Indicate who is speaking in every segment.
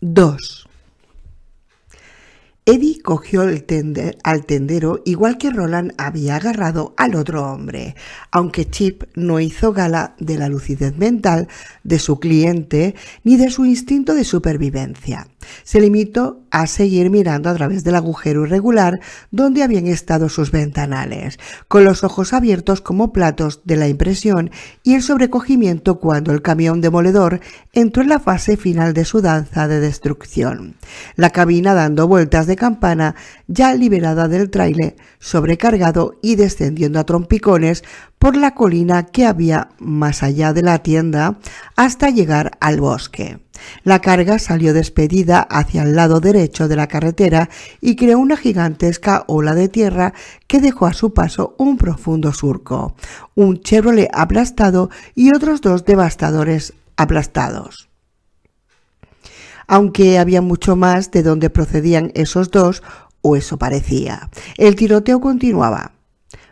Speaker 1: 2. Eddie cogió al tendero igual que Roland había agarrado al otro hombre, aunque Chip no hizo gala de la lucidez mental de su cliente ni de su instinto de supervivencia. Se limitó a seguir mirando a través del agujero irregular donde habían estado sus ventanales, con los ojos abiertos como platos de la impresión y el sobrecogimiento cuando el camión demoledor entró en la fase final de su danza de destrucción. La cabina dando vueltas de campana, ya liberada del tráiler sobrecargado y descendiendo a trompicones por la colina que había más allá de la tienda hasta llegar al bosque. La carga salió despedida hacia el lado derecho de la carretera y creó una gigantesca ola de tierra que dejó a su paso un profundo surco, un Chevrolet aplastado y otros dos devastadores aplastados. Aunque había mucho más de dónde procedían esos dos, o eso parecía. El tiroteo continuaba.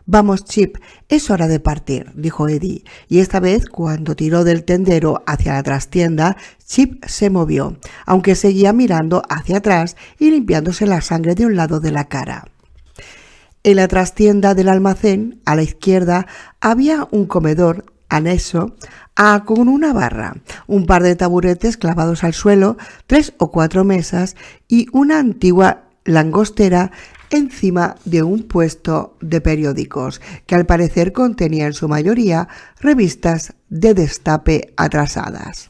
Speaker 1: «Vamos, Chip, es hora de partir», dijo Eddie, y esta vez, cuando tiró del tendero hacia la trastienda, Chip se movió, aunque seguía mirando hacia atrás y limpiándose la sangre de un lado de la cara. En la trastienda del almacén, a la izquierda, había un comedor anexo con una barra, un par de taburetes clavados al suelo, 3 o 4 mesas y una antigua langostera encima de un puesto de periódicos que al parecer contenía en su mayoría revistas de destape atrasadas.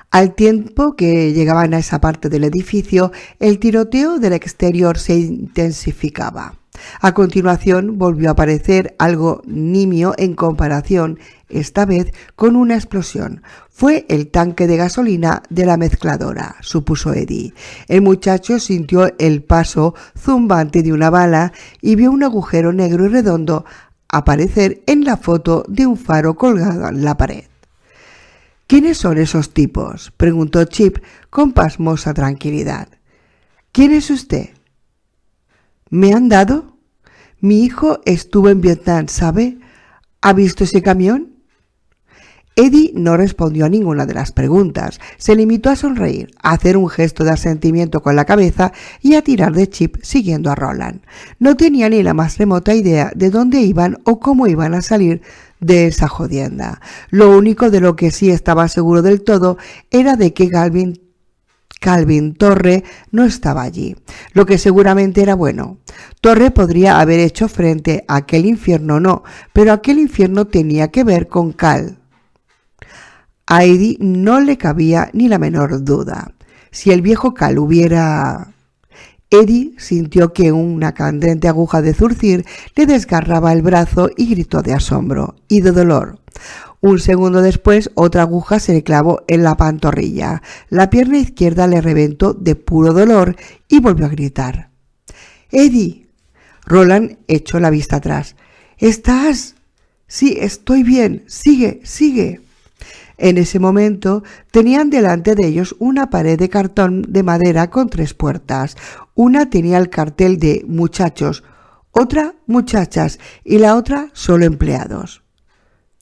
Speaker 1: Al tiempo que llegaban a esa parte del edificio, el tiroteo del exterior se intensificaba. A continuación volvió a aparecer algo nimio en comparación, esta vez con una explosión. Fue el tanque de gasolina de la mezcladora, supuso Eddie. El muchacho sintió el paso zumbante de una bala y vio un agujero negro y redondo aparecer en la foto de un faro colgado en la pared. «¿Quiénes son esos tipos?», preguntó Chip con pasmosa tranquilidad. «¿Quién es usted?». «¿Me han dado? Mi hijo estuvo en Vietnam, ¿sabe? ¿Ha visto ese camión?». Eddie no respondió a ninguna de las preguntas. Se limitó a sonreír, a hacer un gesto de asentimiento con la cabeza y a tirar de Chip siguiendo a Roland. No tenía ni la más remota idea de dónde iban o cómo iban a salir de esa jodienda. Lo único de lo que sí estaba seguro del todo era de que Calvin Torre no estaba allí, lo que seguramente era bueno. Torre podría haber hecho frente a aquel infierno, no, pero aquel infierno tenía que ver con Cal. A Eddie no le cabía ni la menor duda. Si el viejo Cal hubiera... Eddie sintió que una candente aguja de zurcir le desgarraba el brazo y gritó de asombro y de dolor. Un segundo después, otra aguja se le clavó en la pantorrilla. La pierna izquierda le reventó de puro dolor y volvió a gritar. «¡Eddie!». Roland echó la vista atrás. «¿Estás?». «Sí, estoy bien. Sigue, sigue». En ese momento tenían delante de ellos una pared de cartón de madera con 3 puertas. Una tenía el cartel de muchachos, otra muchachas y la otra solo empleados.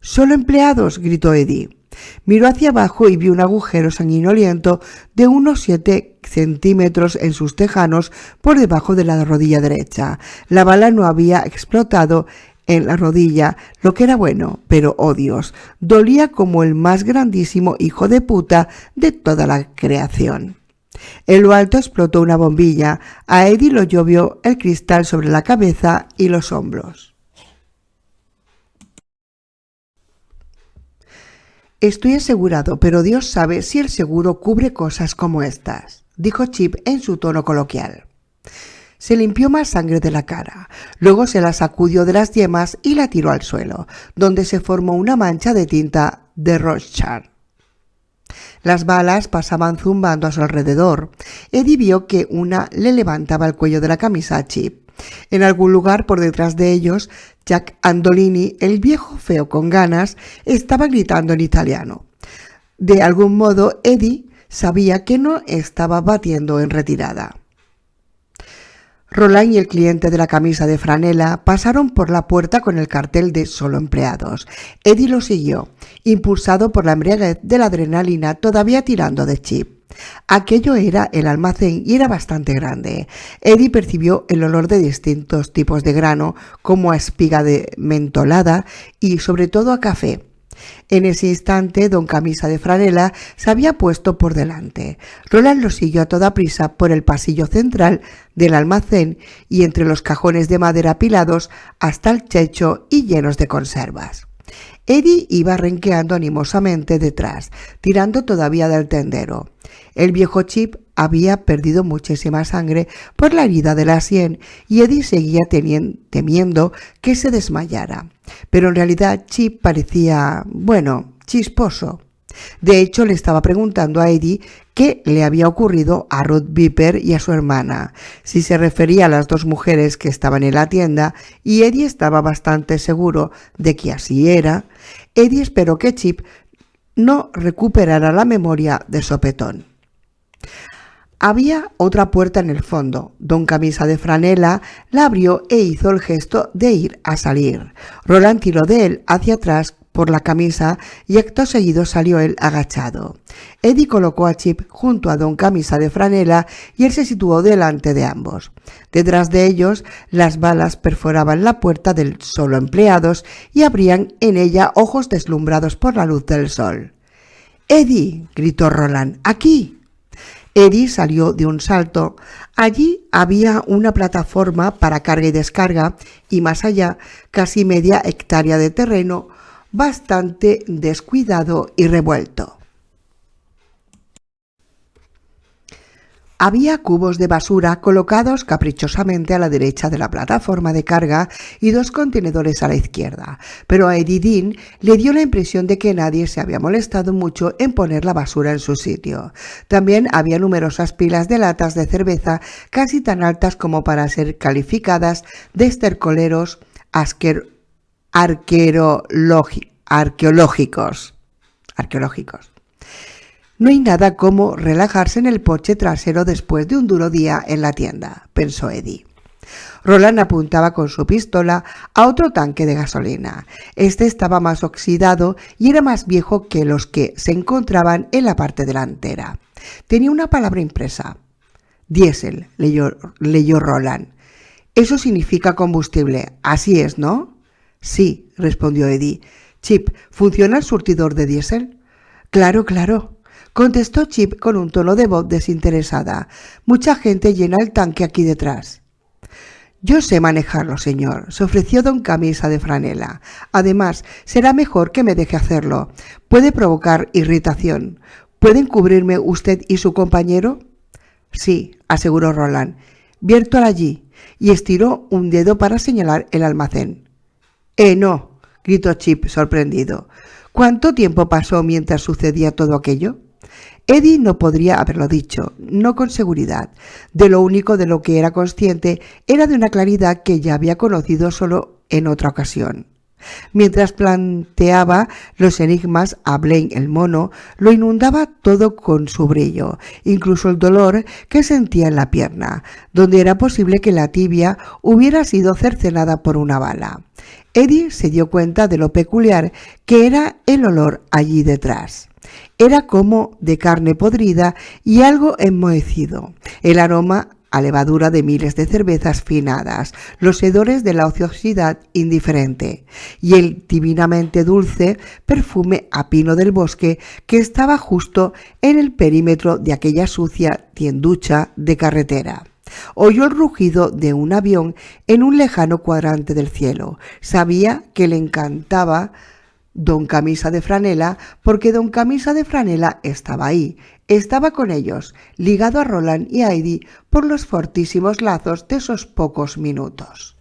Speaker 1: «¡Solo empleados!», gritó Eddie. Miró hacia abajo y vio un agujero sanguinoliento de unos 7 centímetros en sus tejanos por debajo de la rodilla derecha. La bala no había explotado en la rodilla, lo que era bueno, pero oh Dios, dolía como el más grandísimo hijo de puta de toda la creación. En lo alto explotó una bombilla. A Eddie lo llovió el cristal sobre la cabeza y los hombros. «Estoy asegurado, pero Dios sabe si el seguro cubre cosas como estas», dijo Chip en su tono coloquial. Se limpió más sangre de la cara, luego se la sacudió de las yemas y la tiró al suelo, donde se formó una mancha de tinta de Rorschach. Las balas pasaban zumbando a su alrededor. Eddie vio que una le levantaba el cuello de la camisa a Chip. En algún lugar por detrás de ellos, Jack Andolini, el viejo feo con ganas, estaba gritando en italiano. De algún modo, Eddie sabía que no estaba batiendo en retirada. Roland y el cliente de la camisa de franela pasaron por la puerta con el cartel de solo empleados. Eddie lo siguió, impulsado por la embriaguez de la adrenalina todavía tirando de Chip. Aquello era el almacén y era bastante grande. Eddie percibió el olor de distintos tipos de grano, como a espiga de mentolada y sobre todo a café. En ese instante, don Camisa de Franela se había puesto por delante. Roland lo siguió a toda prisa por el pasillo central del almacén y entre los cajones de madera apilados hasta el techo y llenos de conservas. Eddie iba renqueando animosamente detrás, tirando todavía del tendero. El viejo Chip había perdido muchísima sangre por la herida de la sien y Eddie seguía temiendo que se desmayara. Pero en realidad Chip parecía, chisposo. De hecho, le estaba preguntando a Eddie qué le había ocurrido a Ruth Viper y a su hermana, si se refería a las dos mujeres que estaban en la tienda, y Eddie estaba bastante seguro de que así era. Eddie esperó que Chip no recuperara la memoria de sopetón. Había otra puerta en el fondo. Don Camisa de Franela la abrió e hizo el gesto de ir a salir. Roland tiró de él hacia atrás por la camisa y acto seguido salió él agachado. Eddie colocó a Chip junto a don Camisa de Franela y él se situó delante de ambos. Detrás de ellos, las balas perforaban la puerta del solo empleados y abrían en ella ojos deslumbrados por la luz del sol. «¡Eddie!», gritó Roland. «¡Aquí!». Eddie salió de un salto. Allí había una plataforma para carga y descarga y más allá casi media hectárea de terreno bastante descuidado y revuelto. Había cubos de basura colocados caprichosamente a la derecha de la plataforma de carga y dos contenedores a la izquierda, pero a Eddie Dean le dio la impresión de que nadie se había molestado mucho en poner la basura en su sitio. También había numerosas pilas de latas de cerveza casi tan altas como para ser calificadas de estercoleros arqueológicos. No hay nada como relajarse en el porche trasero después de un duro día en la tienda, pensó Eddie. Roland apuntaba con su pistola a otro tanque de gasolina. Este estaba más oxidado y era más viejo que los que se encontraban en la parte delantera. Tenía una palabra impresa. Diésel, leyó Roland. Eso significa combustible. Así es, ¿no? Sí, respondió Eddie. Chip, ¿funciona el surtidor de diésel? Claro, contestó Chip con un tono de voz desinteresada. Mucha gente llena el tanque aquí detrás. Yo sé manejarlo, señor, se ofreció don Camisa de Franela. Además, será mejor que me deje hacerlo. Puede provocar irritación. ¿Pueden cubrirme usted y su compañero? Sí, aseguró Roland. Vierto allí, y estiró un dedo para señalar el almacén. No, gritó Chip sorprendido. ¿Cuánto tiempo pasó mientras sucedía todo aquello? Eddie no podría haberlo dicho, no con seguridad. De lo único de lo que era consciente era de una claridad que ya había conocido solo en otra ocasión. Mientras planteaba los enigmas a Blaine el mono, lo inundaba todo con su brillo, incluso el dolor que sentía en la pierna, donde era posible que la tibia hubiera sido cercenada por una bala. Eddie se dio cuenta de lo peculiar que era el olor allí detrás. Era como de carne podrida y algo enmohecido. El aroma a levadura de miles de cervezas finadas, los hedores de la ociosidad indiferente y el divinamente dulce perfume a pino del bosque que estaba justo en el perímetro de aquella sucia tienducha de carretera. Oyó el rugido de un avión en un lejano cuadrante del cielo. Sabía que le encantaba don Camisa de Franela porque don Camisa de Franela estaba ahí, estaba con ellos, ligado a Roland y a Eddie por los fortísimos lazos de esos pocos minutos.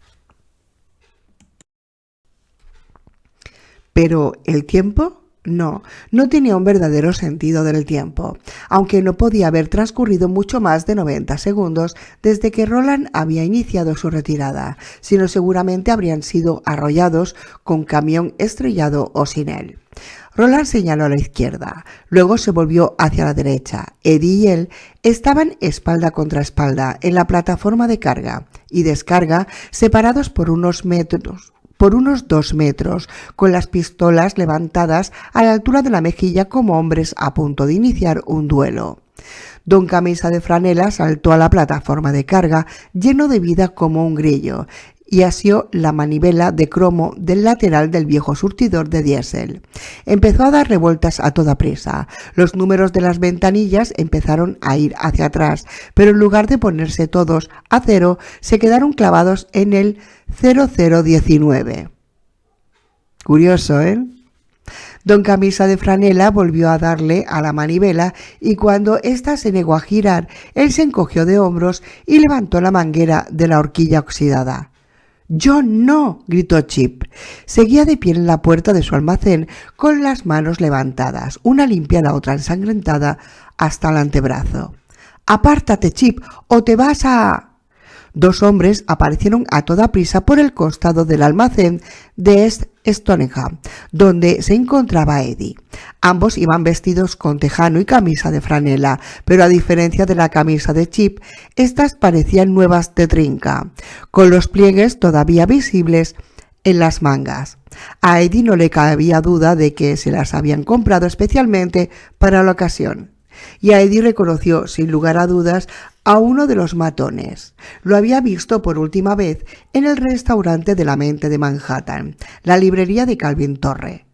Speaker 1: Pero ¿el tiempo? No tenía un verdadero sentido del tiempo, aunque no podía haber transcurrido mucho más de 90 segundos desde que Roland había iniciado su retirada, sino seguramente habrían sido arrollados con camión estrellado o sin él. Roland señaló a la izquierda, luego se volvió hacia la derecha. Eddie y él estaban espalda contra espalda en la plataforma de carga y descarga, separados por unos 2 metros, con las pistolas levantadas a la altura de la mejilla como hombres a punto de iniciar un duelo. Don Camisa de Franela saltó a la plataforma de carga, lleno de vida como un grillo, y asió la manivela de cromo del lateral del viejo surtidor de diésel. Empezó a dar revueltas a toda prisa. Los números de las ventanillas empezaron a ir hacia atrás, pero en lugar de ponerse todos a 0, se quedaron clavados en el 0019. Curioso, ¿eh? Don Camisa de Franela volvió a darle a la manivela y cuando ésta se negó a girar, él se encogió de hombros y levantó la manguera de la horquilla oxidada. «¡Yo no!», gritó Chip. Seguía de pie en la puerta de su almacén con las manos levantadas, una limpia, la otra ensangrentada hasta el antebrazo. «¡Apártate, Chip, o te vas a...!». 2 hombres aparecieron a toda prisa por el costado del almacén de Stoneham, donde se encontraba Eddie. Ambos iban vestidos con tejano y camisa de franela, pero a diferencia de la camisa de Chip, estas parecían nuevas de trinca, con los pliegues todavía visibles en las mangas. A Eddie no le cabía duda de que se las habían comprado especialmente para la ocasión. Y a Eddie reconoció, sin lugar a dudas, a uno de los matones. Lo había visto por última vez en el restaurante de la mente de Manhattan, la librería de Calvin Torre.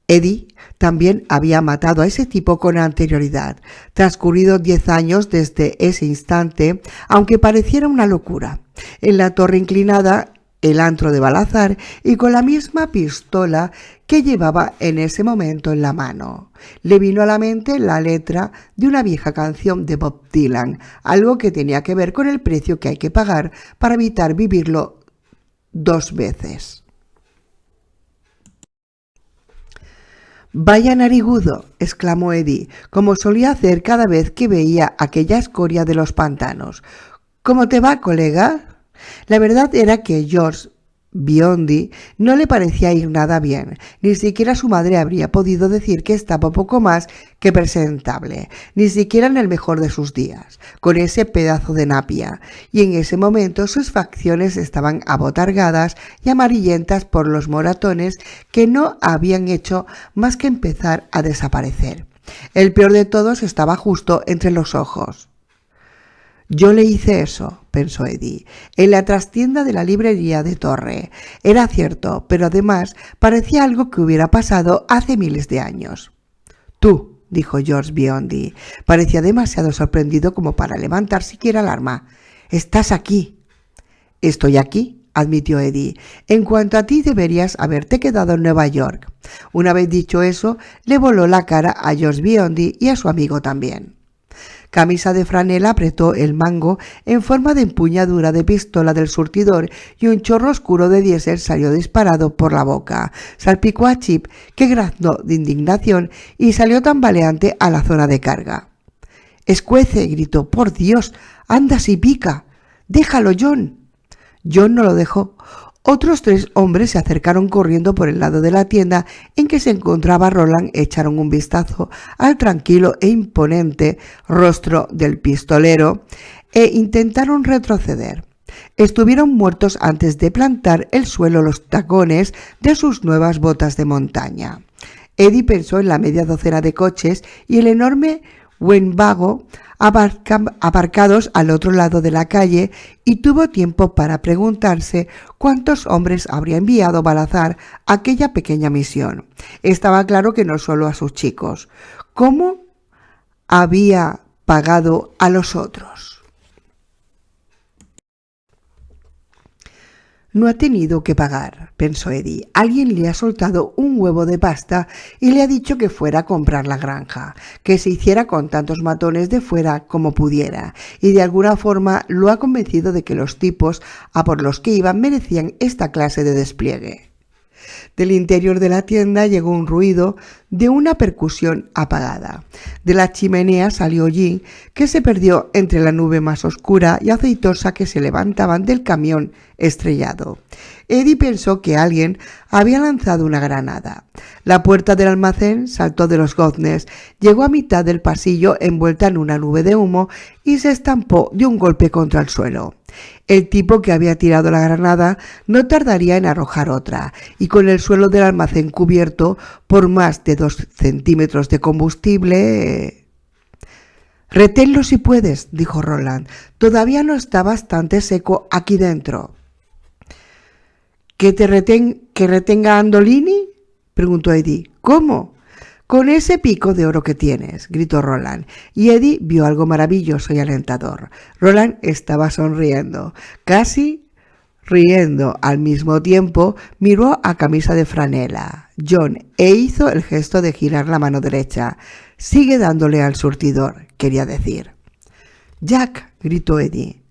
Speaker 1: Eddie también había matado a ese tipo con anterioridad, transcurridos 10 años desde ese instante, aunque pareciera una locura. En la torre inclinada, el antro de Balazar, y con la misma pistola que llevaba en ese momento en la mano. Le vino a la mente la letra de una vieja canción de Bob Dylan, algo que tenía que ver con el precio que hay que pagar para evitar vivirlo 2 veces. «Vaya narigudo», exclamó Eddie, como solía hacer cada vez que veía aquella escoria de los pantanos. «¿Cómo te va, colega?». La verdad era que George Biondi no le parecía ir nada bien. Ni siquiera su madre habría podido decir que estaba poco más que presentable, ni siquiera en el mejor de sus días, con ese pedazo de napia, y en ese momento sus facciones estaban abotargadas y amarillentas por los moratones que no habían hecho más que empezar a desaparecer. El peor de todos estaba justo entre los ojos. «Yo le hice eso», pensó Eddie, «en la trastienda de la librería de Torre». Era cierto, pero además parecía algo que hubiera pasado hace miles de años. «Tú», dijo George Biondi. Parecía demasiado sorprendido como para levantar siquiera el arma. «¿Estás aquí?» «Estoy aquí», admitió Eddie. «En cuanto a ti, deberías haberte quedado en Nueva York». Una vez dicho eso, le voló la cara a George Biondi y a su amigo también. Camisa de Franela apretó el mango en forma de empuñadura de pistola del surtidor y un chorro oscuro de diésel salió disparado por la boca. Salpicó a Chip, que graznó de indignación y salió tambaleante a la zona de carga. «¡Escuece!», gritó. «¡Por Dios! ¡Anda si pica! ¡Déjalo, John!». John no lo dejó. Otros 3 hombres se acercaron corriendo por el lado de la tienda en que se encontraba Roland, echaron un vistazo al tranquilo e imponente rostro del pistolero e intentaron retroceder. Estuvieron muertos antes de plantar el suelo los tacones de sus nuevas botas de montaña. Eddie pensó en la media docena de coches y el enorme Winnebago aparcados al otro lado de la calle y tuvo tiempo para preguntarse cuántos hombres habría enviado Balazar a aquella pequeña misión. Estaba claro que no solo a sus chicos. ¿Cómo había pagado a los otros? «No ha tenido que pagar», pensó Eddie. «Alguien le ha soltado un huevo de pasta y le ha dicho que fuera a comprar la granja, que se hiciera con tantos matones de fuera como pudiera, y de alguna forma lo ha convencido de que los tipos a por los que iban merecían esta clase de despliegue». Del interior de la tienda llegó un ruido de una percusión apagada. De la chimenea salió Jim, que se perdió entre la nube más oscura y aceitosa que se levantaban del camión estrellado. Eddie pensó que alguien había lanzado una granada. La puerta del almacén saltó de los goznes, llegó a mitad del pasillo envuelta en una nube de humo y se estampó de un golpe contra el suelo. El tipo que había tirado la granada no tardaría en arrojar otra, y con el suelo del almacén cubierto por más de 2 centímetros de combustible... «Reténlo si puedes», dijo Roland. «Todavía no está bastante seco aquí dentro». ¿Que retenga a Andolini?», preguntó Eddie. «¿Cómo?». «Con ese pico de oro que tienes», gritó Roland, y Eddie vio algo maravilloso y alentador. Roland estaba sonriendo, casi riendo al mismo tiempo. Miró a Camisa de Franela, John, e hizo el gesto de girar la mano derecha. «Sigue dándole al surtidor», quería decir. «Jack», gritó Eddie.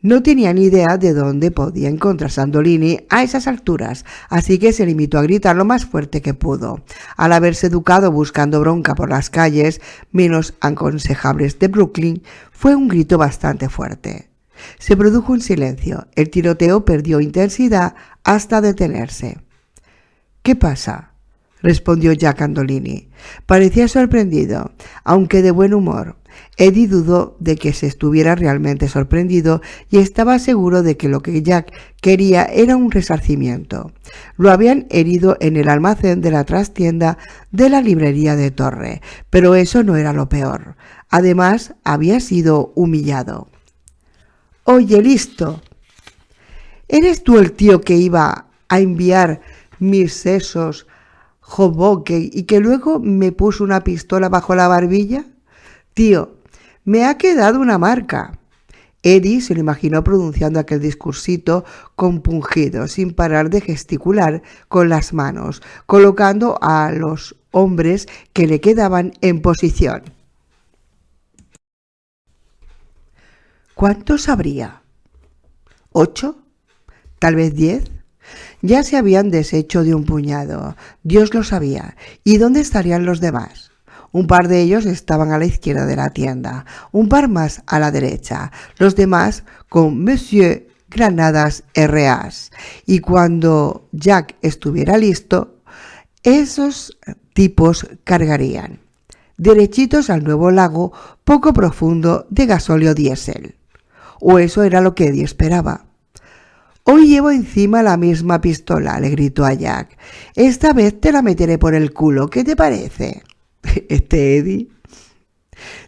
Speaker 1: No tenía ni idea de dónde podía encontrarse Andolini a esas alturas, así que se limitó a gritar lo más fuerte que pudo. Al haberse educado buscando bronca por las calles menos aconsejables de Brooklyn, fue un grito bastante fuerte. Se produjo un silencio. El tiroteo perdió intensidad hasta detenerse. «¿Qué pasa?», respondió Jack Andolini. Parecía sorprendido, aunque de buen humor. Eddie dudó de que se estuviera realmente sorprendido y estaba seguro de que lo que Jack quería era un resarcimiento. Lo habían herido en el almacén de la trastienda de la librería de Torre, pero eso no era lo peor. Además, había sido humillado. «Oye, listo, ¿eres tú el tío que iba a enviar mis sesos Hoboken y que luego me puso una pistola bajo la barbilla? Tío, me ha quedado una marca». Eddie se lo imaginó pronunciando aquel discursito compungido, sin parar de gesticular con las manos, colocando a los hombres que le quedaban en posición. ¿Cuántos habría? ¿8? ¿Tal vez 10? Ya se habían deshecho de un puñado, Dios lo sabía. ¿Y dónde estarían los demás? Un par de ellos estaban a la izquierda de la tienda, un par más a la derecha, los demás con Monsieur Granadas R.A.s. Y cuando Jack estuviera listo, esos tipos cargarían derechitos al nuevo lago poco profundo de gasóleo diésel. O eso era lo que Eddie esperaba. «Hoy llevo encima la misma pistola», le gritó a Jack. «Esta vez te la meteré por el culo, ¿qué te parece?» Eddie.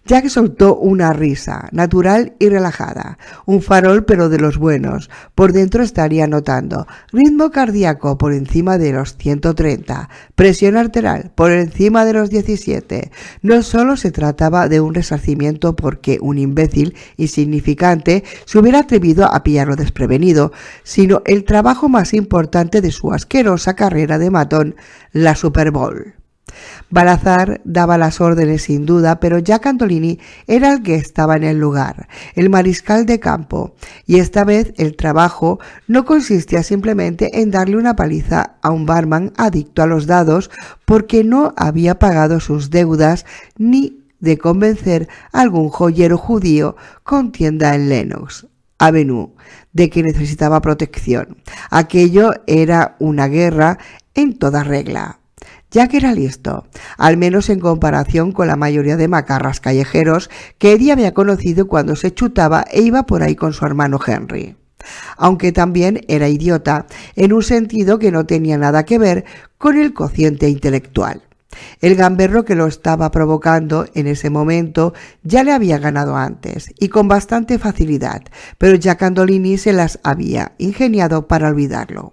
Speaker 1: Jack soltó una risa, natural y relajada. Un farol, pero de los buenos. Por dentro estaría notando ritmo cardíaco por encima de los 130, presión arterial por encima de los 17. No solo se trataba de un resarcimiento porque un imbécil insignificante se hubiera atrevido a pillarlo desprevenido, sino el trabajo más importante de su asquerosa carrera de matón, la Super Bowl. Balazar daba las órdenes sin duda, pero Jack Andolini era el que estaba en el lugar, el mariscal de campo, y esta vez el trabajo no consistía simplemente en darle una paliza a un barman adicto a los dados porque no había pagado sus deudas, ni de convencer a algún joyero judío con tienda en Lenox Avenue de que necesitaba protección. Aquello era una guerra en toda regla. Jack era listo, al menos en comparación con la mayoría de macarras callejeros que Eddie había conocido cuando se chutaba e iba por ahí con su hermano Henry. Aunque también era idiota, en un sentido que no tenía nada que ver con el cociente intelectual. El gamberro que lo estaba provocando en ese momento ya le había ganado antes, y con bastante facilidad, pero Jack Andolini se las había ingeniado para olvidarlo.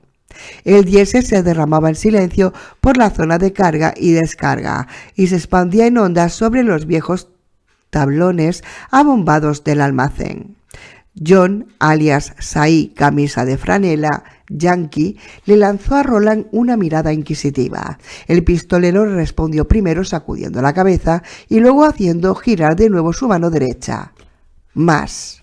Speaker 1: El diésel se derramaba en silencio por la zona de carga y descarga y se expandía en ondas sobre los viejos tablones abombados del almacén. John, alias Sai Camisa de Franela, Yankee, le lanzó a Roland una mirada inquisitiva. El pistolero respondió primero sacudiendo la cabeza y luego haciendo girar de nuevo su mano derecha. «Más».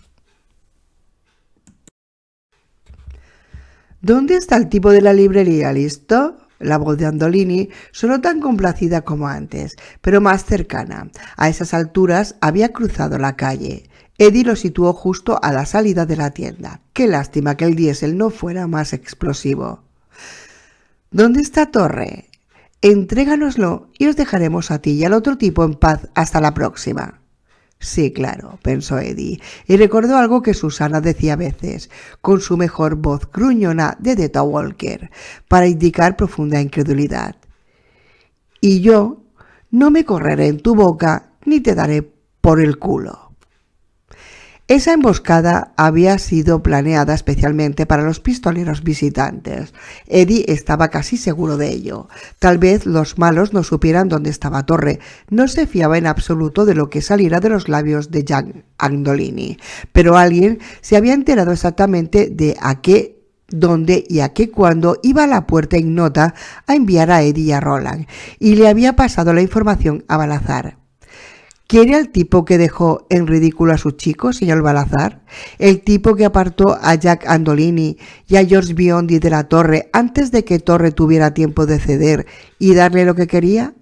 Speaker 1: «¿Dónde está el tipo de la librería? ¿Listo?» La voz de Andolini sonó tan complacida como antes, pero más cercana. A esas alturas había cruzado la calle. Eddie lo situó justo a la salida de la tienda. Qué lástima que el diésel no fuera más explosivo. ¿Dónde está Torre? Entréganoslo y os dejaremos a ti y al otro tipo en paz hasta la próxima. Sí, claro, pensó Eddie, y recordó algo que Susana decía a veces, con su mejor voz gruñona de Deta Walker, para indicar profunda incredulidad. Y yo no me correré en tu boca ni te daré por el culo. Esa emboscada había sido planeada especialmente para los pistoleros visitantes. Eddie estaba casi seguro de ello. Tal vez los malos no supieran dónde estaba Torre. No se fiaba en absoluto de lo que saliera de los labios de Jack Andolini. Pero alguien se había enterado exactamente de a qué, dónde y a qué cuándo iba a la puerta ignota a enviar a Eddie y a Roland, y le había pasado la información a Balazar. ¿Quiere al tipo que dejó en ridículo a su chico, señor Balazar? ¿El tipo que apartó a Jack Andolini y a George Biondi de la Torre antes de que Torre tuviera tiempo de ceder y darle lo que quería?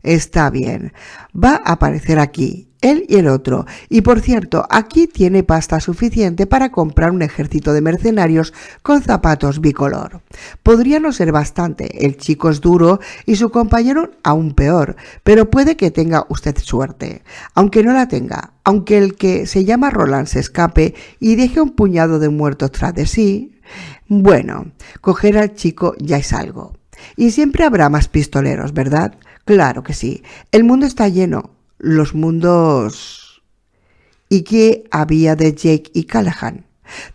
Speaker 1: Está bien, va a aparecer aquí, él y el otro. Y por cierto, aquí tiene pasta suficiente para comprar un ejército de mercenarios con zapatos bicolor. Podría no ser bastante, el chico es duro y su compañero aún peor, pero puede que tenga usted suerte. Aunque no la tenga, aunque el que se llama Roland se escape y deje un puñado de muertos tras de sí, bueno, coger al chico ya es algo. Y siempre habrá más pistoleros, ¿verdad? Claro que sí. El mundo está lleno. Los mundos... ¿Y qué había de Jake y Callahan?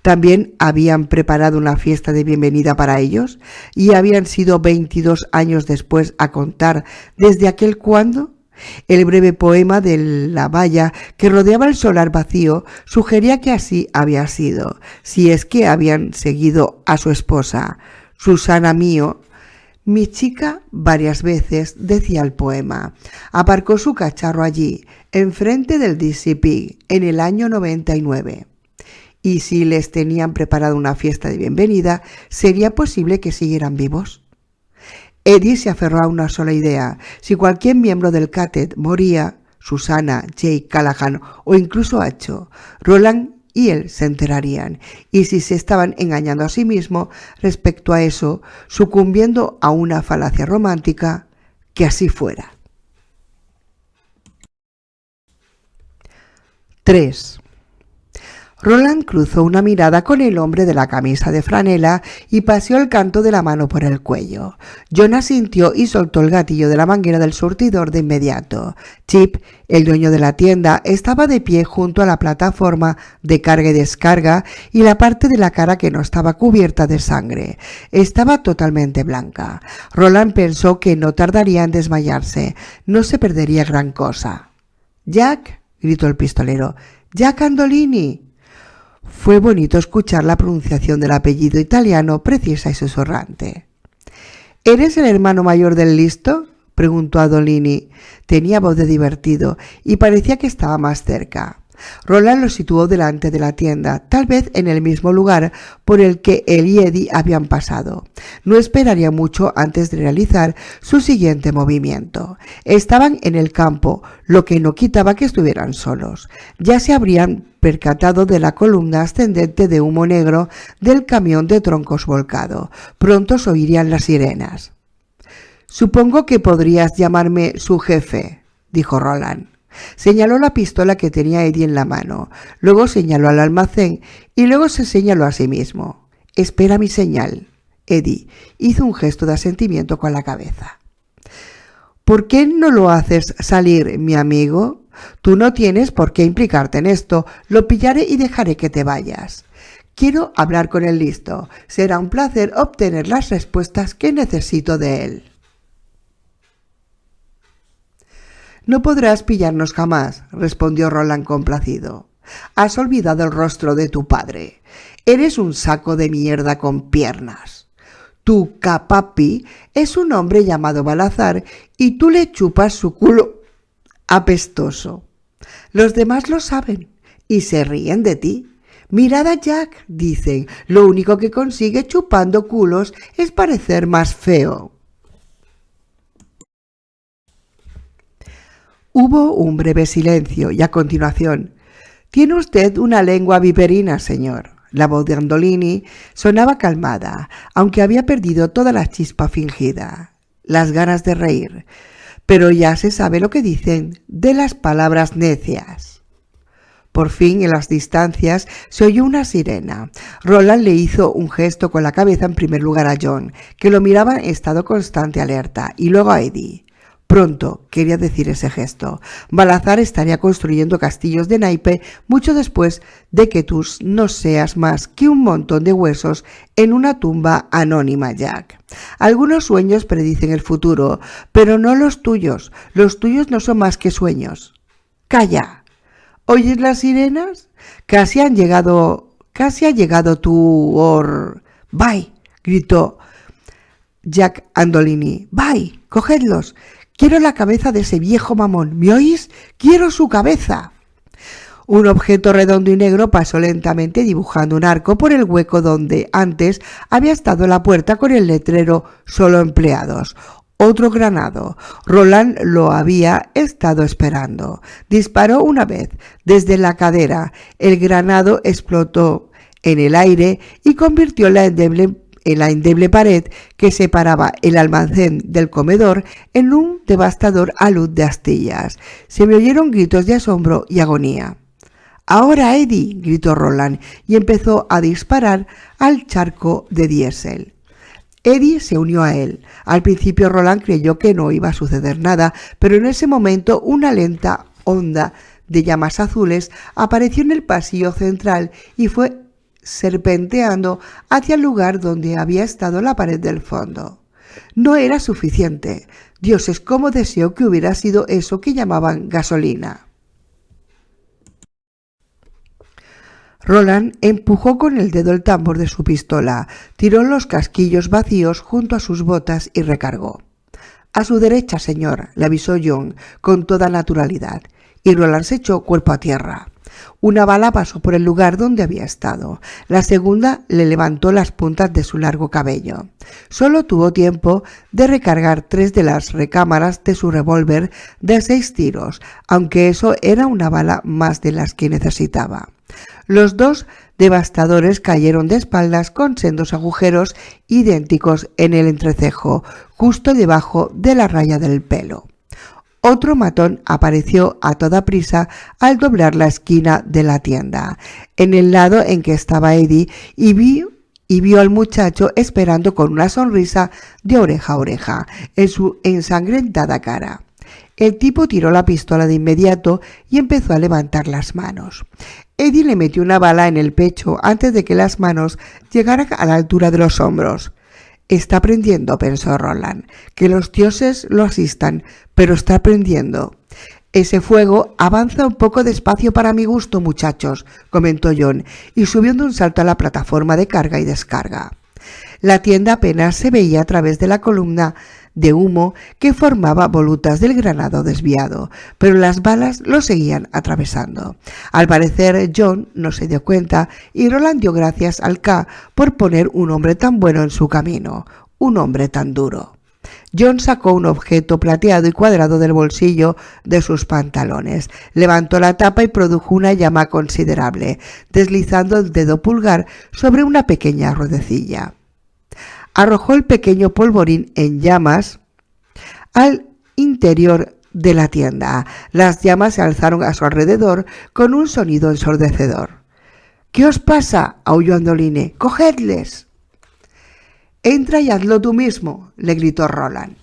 Speaker 1: ¿También habían preparado una fiesta de bienvenida para ellos? ¿Y habían sido 22 años después a contar desde aquel cuándo? El breve poema de la valla que rodeaba el solar vacío sugería que así había sido, si es que habían seguido a su esposa. Susana mío, mi chica, varias veces decía el poema. Aparcó su cacharro allí, enfrente del DCP, en el año 99. Y si les tenían preparado una fiesta de bienvenida, ¿sería posible que siguieran vivos? Eddie se aferró a una sola idea. Si cualquier miembro del Catet moría, Susana, Jake, Callahan o incluso Acho, Roland y él se enterarían, y si se estaban engañando a sí mismo respecto a eso, sucumbiendo a una falacia romántica, que así fuera. 3. Roland cruzó una mirada con el hombre de la camisa de franela y paseó el canto de la mano por el cuello. John asintió y soltó el gatillo de la manguera del surtidor de inmediato. Chip, el dueño de la tienda, estaba de pie junto a la plataforma de carga y descarga y la parte de la cara que no estaba cubierta de sangre. Estaba totalmente blanca. Roland pensó que no tardaría en desmayarse. No se perdería gran cosa. «Jack», gritó el pistolero. «Jack Andolini». Fue bonito escuchar la pronunciación del apellido italiano precisa y susurrante. «¿Eres el hermano mayor del listo?», preguntó Andolini. Tenía voz de divertido y parecía que estaba más cerca. Roland lo situó delante de la tienda, tal vez en el mismo lugar por el que él y Eddie habían pasado. No esperaría mucho antes de realizar su siguiente movimiento. Estaban en el campo, lo que no quitaba que estuvieran solos. Ya se habrían percatado de la columna ascendente de humo negro del camión de troncos volcado. Pronto se oirían las sirenas. «Supongo que podrías llamarme su jefe», dijo Roland. Señaló la pistola que tenía Eddie en la mano, luego señaló al almacén y luego se señaló a sí mismo. «Espera mi señal». Eddie hizo un gesto de asentimiento con la cabeza. «¿Por qué no lo haces salir, mi amigo? Tú no tienes por qué implicarte en esto. Lo pillaré y dejaré que te vayas. Quiero hablar con el listo. Será un placer obtener las respuestas que necesito de él». «No podrás pillarnos jamás», respondió Roland complacido. «Has olvidado el rostro de tu padre. Eres un saco de mierda con piernas. Tu capapi es un hombre llamado Balazar y tú le chupas su culo apestoso. Los demás lo saben y se ríen de ti. Mirad a Jack, dicen, lo único que consigue chupando culos es parecer más feo». Hubo un breve silencio y a continuación: Tiene usted una lengua viperina, señor. La voz de Andolini sonaba calmada, aunque había perdido toda la chispa fingida, las ganas de reír. Pero ya se sabe lo que dicen de las palabras necias. Por fin, en las distancias, se oyó una sirena. Roland le hizo un gesto con la cabeza en primer lugar a John, que lo miraba en estado constante alerta, y luego a Eddie. Pronto, quería decir ese gesto, Balazar estaría construyendo castillos de naipe mucho después de que tú no seas más que un montón de huesos en una tumba anónima, Jack. Algunos sueños predicen el futuro, pero no los tuyos. Los tuyos no son más que sueños. ¡Calla! ¿Oyes las sirenas? Casi ha llegado tu ¡Vai! Gritó Jack Andolini. ¡Vai! ¡Cogedlos! Quiero la cabeza de ese viejo mamón. ¿Me oís? ¡Quiero su cabeza! Un objeto redondo y negro pasó lentamente dibujando un arco por el hueco donde antes había estado la puerta con el letrero «Solo empleados». Otro granado. Roland lo había estado esperando. Disparó una vez desde la cadera. El granado explotó en el aire y convirtió la endeble pared que separaba el almacén del comedor en un devastador alud de astillas. Se me oyeron gritos de asombro y agonía. «¡Ahora, Eddie!», gritó Roland y empezó a disparar al charco de diésel. Eddie se unió a él. Al principio Roland creyó que no iba a suceder nada, pero en ese momento una lenta onda de llamas azules apareció en el pasillo central y fue serpenteando hacia el lugar donde había estado la pared del fondo. No era suficiente. Dioses, cómo deseo que hubiera sido eso que llamaban gasolina. Roland empujó con el dedo el tambor de su pistola, tiró los casquillos vacíos junto a sus botas y recargó. «A su derecha, señor», le avisó John con toda naturalidad, y Roland se echó cuerpo a tierra. Una bala pasó por el lugar donde había estado. La segunda le levantó las puntas de su largo cabello. Solo tuvo tiempo de recargar 3 de las recámaras de su revólver de 6 tiros, aunque eso era una bala más de las que necesitaba. Los 2 devastadores cayeron de espaldas con sendos agujeros idénticos en el entrecejo, justo debajo de la raya del pelo. Otro matón apareció a toda prisa al doblar la esquina de la tienda, en el lado en que estaba Eddie, y vio al muchacho esperando con una sonrisa de oreja a oreja en su ensangrentada cara. El tipo tiró la pistola de inmediato y empezó a levantar las manos. Eddie le metió una bala en el pecho antes de que las manos llegaran a la altura de los hombros. «Está aprendiendo», pensó Roland. «Que los dioses lo asistan, pero está aprendiendo». «Ese fuego avanza un poco despacio para mi gusto, muchachos», comentó John, y subió de un salto a la plataforma de carga y descarga. La tienda apenas se veía a través de la columna de humo que formaba volutas del granado desviado, pero las balas lo seguían atravesando. Al parecer John no se dio cuenta y Roland dio gracias al K por poner un hombre tan bueno en su camino, un hombre tan duro. John sacó un objeto plateado y cuadrado del bolsillo de sus pantalones, levantó la tapa y produjo una llama considerable, deslizando el dedo pulgar sobre una pequeña ruedecilla. Arrojó el pequeño polvorín en llamas al interior de la tienda. Las llamas se alzaron a su alrededor con un sonido ensordecedor. «¿Qué os pasa?», aulló Andolini. «¡Cogedles!». «Entra y hazlo tú mismo», le gritó Roland.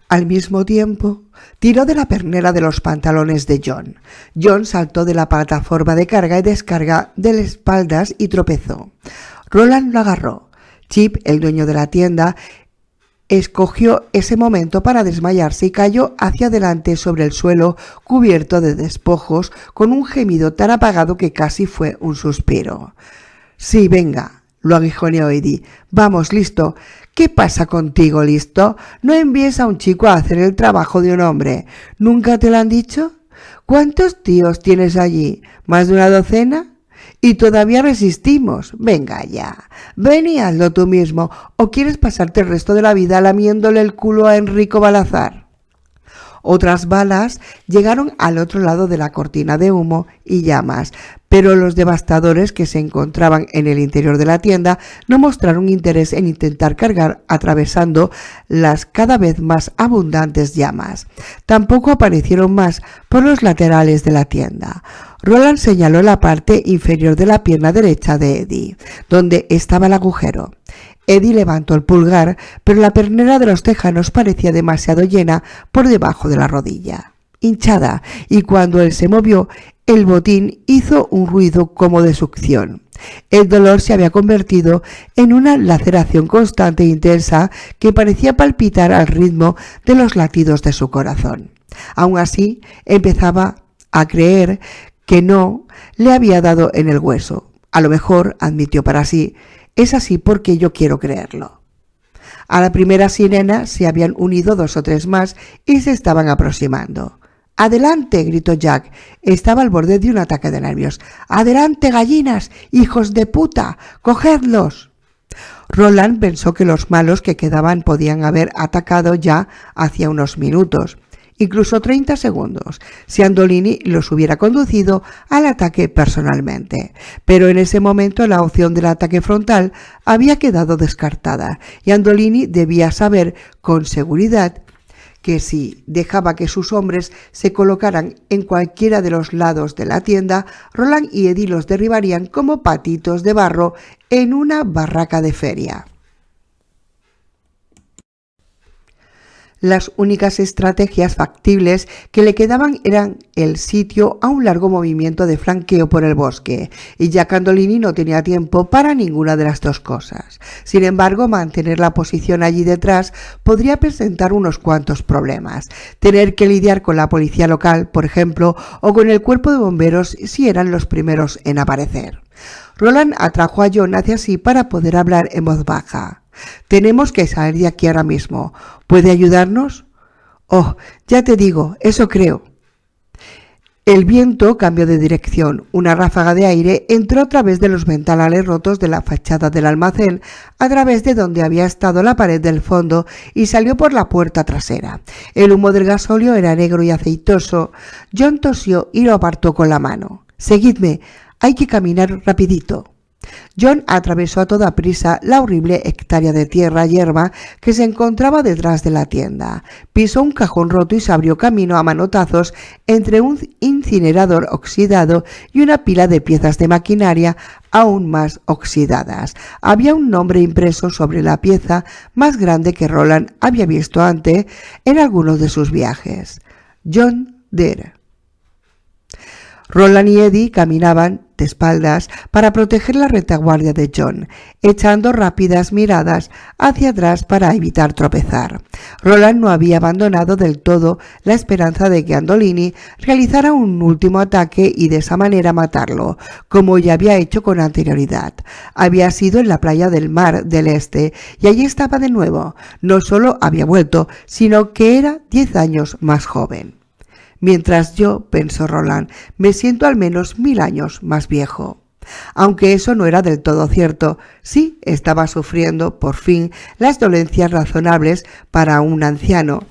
Speaker 1: Al mismo tiempo, tiró de la pernera de los pantalones de John. John saltó de la plataforma de carga y descarga de las espaldas y tropezó. Roland lo agarró. Chip, el dueño de la tienda, escogió ese momento para desmayarse y cayó hacia adelante sobre el suelo cubierto de despojos con un gemido tan apagado que casi fue un suspiro. «Sí, venga», lo aguijoneó Eddie. «Vamos, listo». «¿Qué pasa contigo, listo? No envíes a un chico a hacer el trabajo de un hombre. ¿Nunca te lo han dicho? ¿Cuántos tíos tienes allí? ¿Más de una docena? Y todavía resistimos. Venga ya. Ven y hazlo tú mismo. ¿O quieres pasarte el resto de la vida lamiéndole el culo a Enrico Balazar?» Otras balas llegaron al otro lado de la cortina de humo y llamas, pero los devastadores que se encontraban en el interior de la tienda no mostraron interés en intentar cargar atravesando las cada vez más abundantes llamas. Tampoco aparecieron más por los laterales de la tienda. Roland señaló la parte inferior de la pierna derecha de Eddie, donde estaba el agujero. Eddie levantó el pulgar, pero la pernera de los tejanos parecía demasiado llena por debajo de la rodilla, hinchada, y cuando él se movió, el botín hizo un ruido como de succión. El dolor se había convertido en una laceración constante e intensa que parecía palpitar al ritmo de los latidos de su corazón. Aún así, empezaba a creer que no le había dado en el hueso. A lo mejor, admitió para sí, es así porque yo quiero creerlo. A la primera sirena se habían unido 2 o 3 más y se estaban aproximando. ¡Adelante!, gritó Jack. Estaba al borde de un ataque de nervios. ¡Adelante, gallinas! ¡Hijos de puta! ¡Cogedlos! Roland pensó que los malos que quedaban podían haber atacado ya hacía unos minutos, incluso 30 segundos, si Andolini los hubiera conducido al ataque personalmente. Pero en ese momento la opción del ataque frontal había quedado descartada y Andolini debía saber con seguridad que si dejaba que sus hombres se colocaran en cualquiera de los lados de la tienda, Roland y Eddie los derribarían como patitos de barro en una barraca de feria. Las únicas estrategias factibles que le quedaban eran el sitio a un largo movimiento de flanqueo por el bosque, y Jack Andolini no tenía tiempo para ninguna de las dos cosas. Sin embargo, mantener la posición allí detrás podría presentar unos cuantos problemas. Tener que lidiar con la policía local, por ejemplo, o con el cuerpo de bomberos si eran los primeros en aparecer. Roland atrajo a John hacia sí para poder hablar en voz baja. «Tenemos que salir de aquí ahora mismo. ¿Puede ayudarnos?» «Oh, ya te digo, eso creo». El viento cambió de dirección. Una ráfaga de aire entró a través de los ventanales rotos de la fachada del almacén, a través de donde había estado la pared del fondo, y salió por la puerta trasera. El humo del gasóleo era negro y aceitoso. John tosió y lo apartó con la mano. «Seguidme, hay que caminar rapidito». John atravesó a toda prisa la horrible hectárea de tierra hierba que se encontraba detrás de la tienda. Pisó un cajón roto y se abrió camino a manotazos entre un incinerador oxidado y una pila de piezas de maquinaria aún más oxidadas. Había un nombre impreso sobre la pieza más grande que Roland había visto antes en algunos de sus viajes: John Deere. Roland y Eddie caminaban de espaldas para proteger la retaguardia de John, echando rápidas miradas hacia atrás para evitar tropezar. Roland no había abandonado del todo la esperanza de que Andolini realizara un último ataque y de esa manera matarlo, como ya había hecho con anterioridad. Había sido en la playa del Mar del Este y allí estaba de nuevo. No solo había vuelto, sino que era 10 años más joven. Mientras yo, pensó Roland, me siento al menos 1000 años más viejo. Aunque eso no era del todo cierto, sí estaba sufriendo, por fin, las dolencias razonables para un anciano.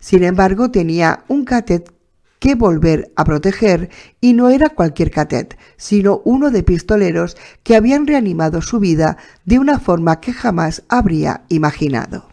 Speaker 1: Sin embargo, tenía un catet que volver a proteger, y no era cualquier catet, sino uno de pistoleros que habían reanimado su vida de una forma que jamás habría imaginado.